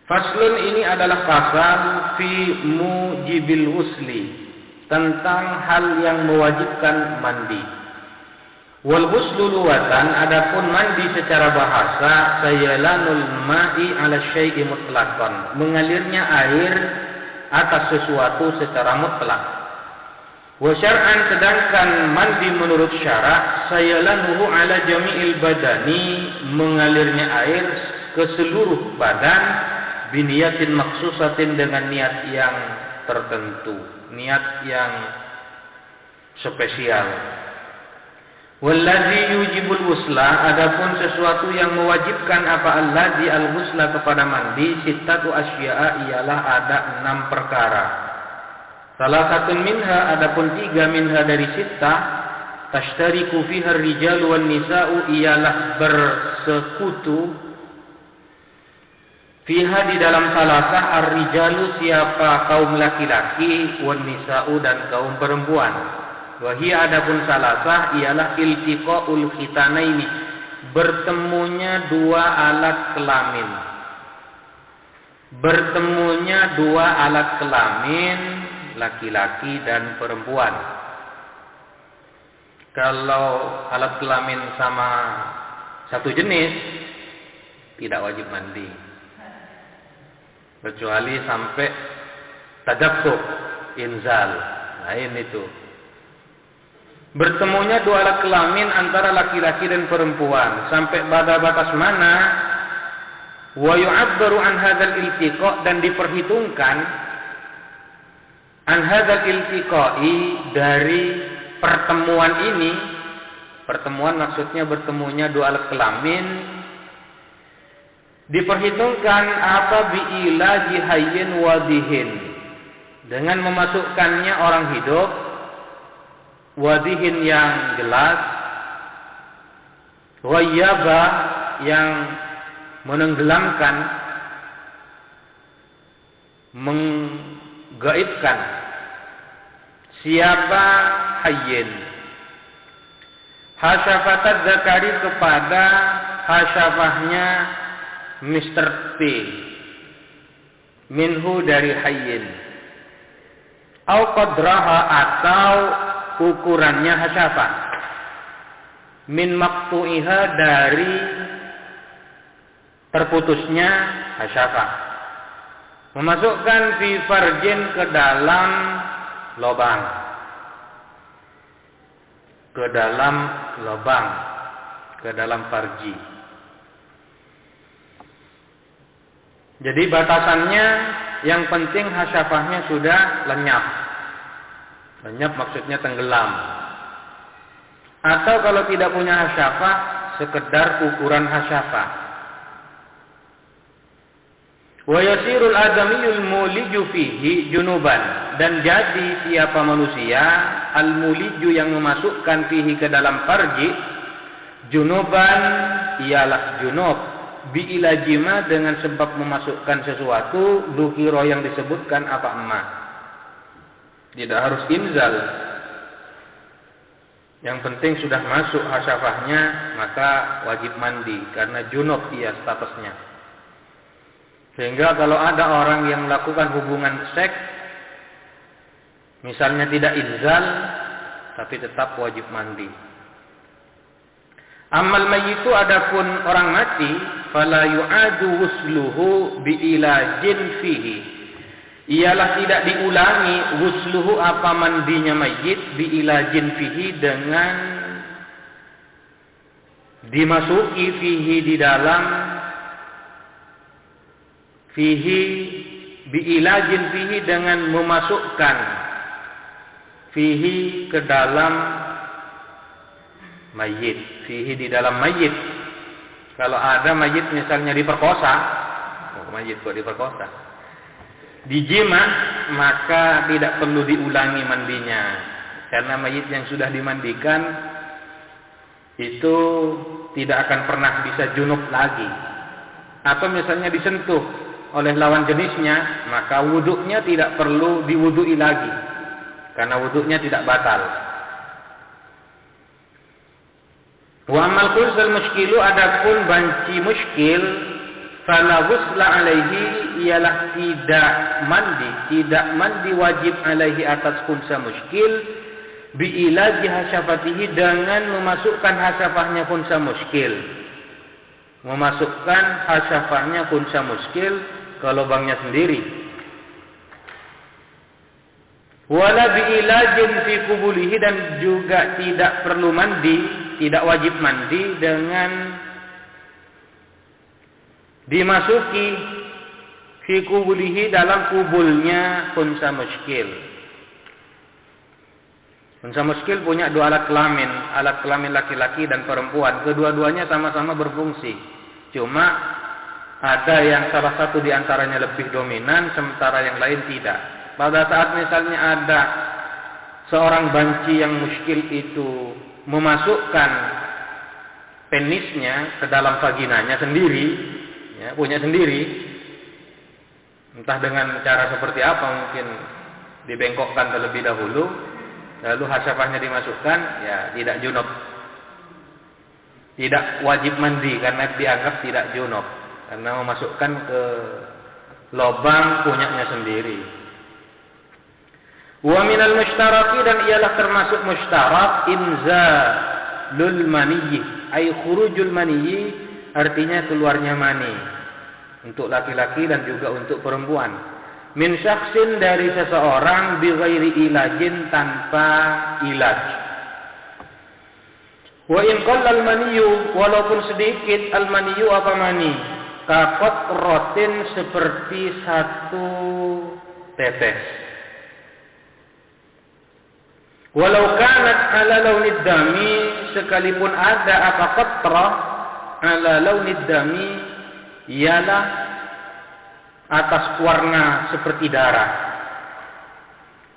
Faslun, ini adalah pasal fi mujibil husli, tentang hal yang mewajibkan mandi. Wal huslu luwatan, adapun mandi secara bahasa, sayalanul ma'i ala syai'i mutlaqan, mengalirnya air atas sesuatu secara mutlak. Wa syar'an, sedangkan mandi menurut syarak, sayalanuhu ala jami'il badani, mengalirnya air ke seluruh badan, biniyatin maksusatin, dengan niat yang tertentu, niat yang spesial. Wallazi yujibul wusla, adapun sesuatu yang mewajibkan apa allazi al-wusla kepada mandi, sittatu asya'a, ialah ada 6 perkara. Salah satu minha, adapun 3 minha dari sittah, tashtariku fiha ar-rijalu wan nisa'u, ialah bersekutu fiha di dalam salasah, ar-rijalu siapa kaum laki-laki, wan nisa'u dan kaum perempuan. Wahia, adapun salasah ialah iltiqaul khitanaini, bertemunya 2 alat kelamin. Bertemunya 2 alat kelamin, laki-laki dan perempuan. Kalau alat kelamin sama satu jenis, tidak wajib mandi, kecuali sampai tadabbur, inzal, lain itu. Bertemunya 2 alat kelamin antara laki-laki dan perempuan, sampai pada batas mana? Wa yu'abbaru an hadzal iltiqa, dan diperhitungkan an hadzal iltiqai, dari pertemuan ini. Pertemuan maksudnya bertemunya 2 alat kelamin, diperhitungkan apa bi'ilaji hayyin wadihin, dengan memasukkannya orang hidup, wadihin yang jelas, ghayyaba yang menenggelamkan, menggaibkan. Siapa hayyin? Hasyafatat zakari, kepada hasyafahnya Mr. P, minhu dari hayyin, au qadraha, atau ukurannya hasyafah, min maqtu'iha, dari terputusnya hasyafah, memasukkan fi farjin, ke dalam lubang, ke dalam lubang, ke dalam farji. Jadi batasannya, yang penting hasyafahnya sudah lenyap. Lenyap maksudnya tenggelam. Atau kalau tidak punya hasyafah, sekedar ukuran hasyafah. Wa yasirul adamiyul muliju fihi junuban, dan jadi siapa manusia al-muliju yang memasukkan fihi ke dalam farji, junuban ialah junub, bi'ilajima, dengan sebab memasukkan sesuatu, dzukira yang disebutkan apa emas. Tidak harus inzal, yang penting sudah masuk hasyafahnya, maka wajib mandi, karena junub ia statusnya. Sehingga kalau ada orang yang melakukan hubungan seks, misalnya tidak inzal, tapi tetap wajib mandi. Amal mayyitu, adapun orang mati, fala yu'adu wusluhu bi'ilajin fihi, ialah tidak diulangi wusluhu, apa mandinya mayit, bi'ilajin fihi, dengan dimasuki fihi, di dalam fihi, bi'ilajin fihi, dengan memasukkan fihi ke dalam mayit, fihi di dalam mayit. Kalau ada mayit misalnya diperkosa, mayit kok diperkosa, dijima, maka tidak perlu diulangi mandinya, karena mayit yang sudah dimandikan itu tidak akan pernah bisa junub lagi. Atau misalnya disentuh oleh lawan jenisnya, maka wuduknya tidak perlu diwudui lagi, karena wuduknya tidak batal. Wa amal khulzul muskilu, adapun banci muskil, fala ghusla alaihi, ialah tidak mandi wajib alaihi atas khunsa muskil, biilaji hasyafatihi, dengan memasukkan hasyafahnya khunsa muskil. Memasukkan hasyafahnya khunsa muskil ke lubangnya sendiri. Wala biilajin fi kubulihi, dan juga tidak perlu mandi, tidak wajib mandi dengan dimasuki fi kubulihi, dalam kubulnya khunsa muskil. Khunsa muskil punya dua alat kelamin laki-laki dan perempuan. Kedua-duanya sama-sama berfungsi. Cuma ada yang salah satu di antaranya lebih dominan, sementara yang lain tidak. Pada saat misalnya ada seorang banci yang muskil itu memasukkan penisnya ke dalam vaginanya sendiri, ya, punya sendiri, entah dengan cara seperti apa, mungkin dibengkokkan terlebih dahulu, lalu hasyafahnya dimasukkan, ya tidak junub, tidak wajib mandi karena dianggap tidak junub, karena memasukkan ke lubang punyanya sendiri. Wa minal mushtaraki, dan ialah termasuk mushtarak inzalul maniyyi, ay khurujul maniyyi, artinya keluarnya mani untuk laki-laki dan juga untuk perempuan. Min syakhsin, dari seseorang, bi ghairi ilajin, tanpa ilaj. Wa in qalla al maniyyu, walaupun sedikit al maniyyu apa mani, kaqat rotin, seperti satu tetes. Walau kanat ala launid dami, sekalipun ada apa qatrah ala launid dami, ialah atas warna seperti darah.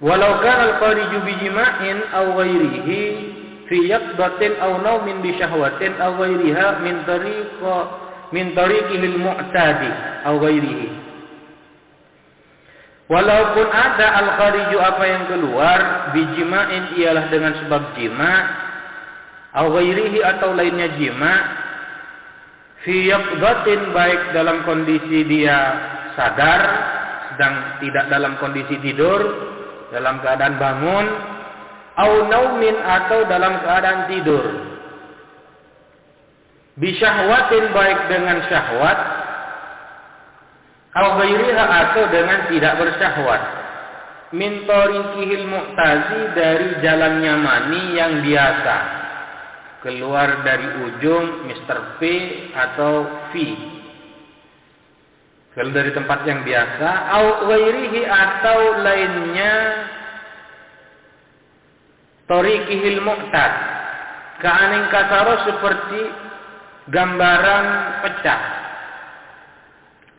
Walau kana al-khariju bi jima'in aw ghairihi fi yaqdatin aw naumin bi syahwatin aw ghairiha min tariqihil mu'tadi aw ghairihi. Walaupun ada al-khariju, apa yang keluar, bijima'in, ialah dengan sebab jima, au ghairihi, atau lainnya jima, fi yaqdatin, baik dalam kondisi dia sadar, sedang tidak dalam kondisi tidur, dalam keadaan bangun, au naumin, atau dalam keadaan tidur, bi syahwatin, baik dengan syahwat, au ghairiha, atau dengan tidak bersyahwat, min tariqihil mu'tazi, dari jalannya mani yang biasa, keluar dari ujung Mr. P atau V, keluar dari tempat yang biasa, au ghairihi, atau lainnya tariqihil mu'tad, ka'aning kasaro, seperti gambaran pecah.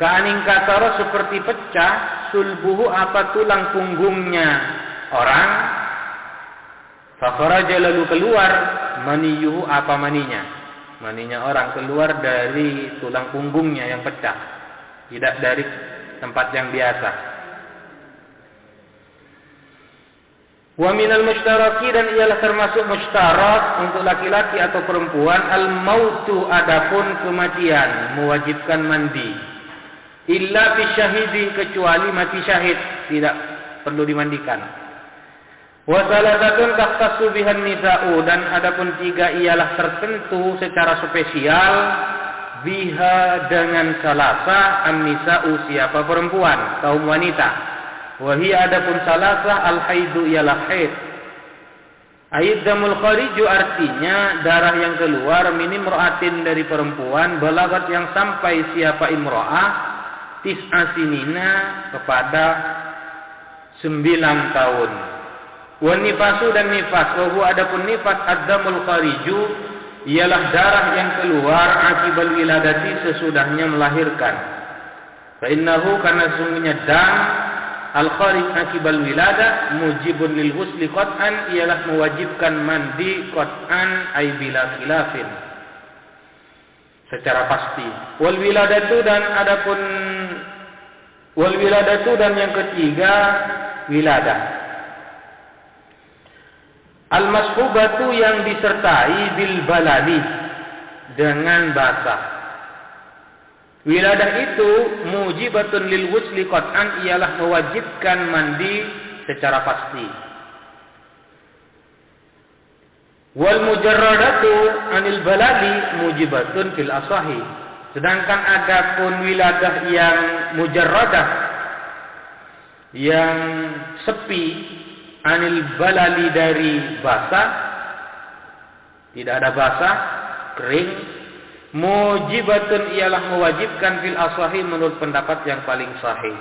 Ka'aning kasaro, seperti pecah, sulbuhu, apa tulang punggungnya orang, fakharaja, lalu keluar, maniyuhu, apa maninya orang keluar dari tulang punggungnya yang pecah, tidak dari tempat yang biasa. Wa minal mushtaraki, dan ialah termasuk mushtarak untuk laki-laki atau perempuan, al-mautu, adapun kematian, mewajibkan mandi. Illa fi syahidi, kecuali mati syahid, tidak perlu dimandikan. Wa salatatun taqtasu bihan nisa'u, dan adapun tiga ialah tertentu secara spesial, biha, dengan salasa, an-nisa'u, siapa perempuan, kaum wanita. Wa hiya, adapun salasa, al-haidu, ialah haid. Aiddamul khariju, artinya darah yang keluar, min imra'atin, dari perempuan, balagat, yang sampai siapa imra'ah, tis'a sinina, kepada 9 tahun. Wa nifasu, dan nifas, wa huwa, adapun nifas, ad-damul khariju, ialah darah yang keluar akibal wiladati, sesudahnya melahirkan. Fa innahu, karena sesungguhnya dam al-kharij akibal wilada, mujibun lil ghusli qat'an, ialah mewajibkan mandi qat'an, ay bila khilafin, secara pasti. Wal wiladatu, dan adapun wal wiladatu, dan yang ketiga wiladah. Al mashubatu, yang disertai bil balali, dengan basah. Wiladah itu mujibatun lil ghusli qat'an, ialah mewajibkan mandi secara pasti. Wal mujarradatu anil balali mujibatun fil asahi. Sedangkan adapun wiladah yang mujarradah, yang sepi, anil balali dari basah, tidak ada basah, kering, mujibatun ialah mewajibkan fil asahi menurut pendapat yang paling sahih.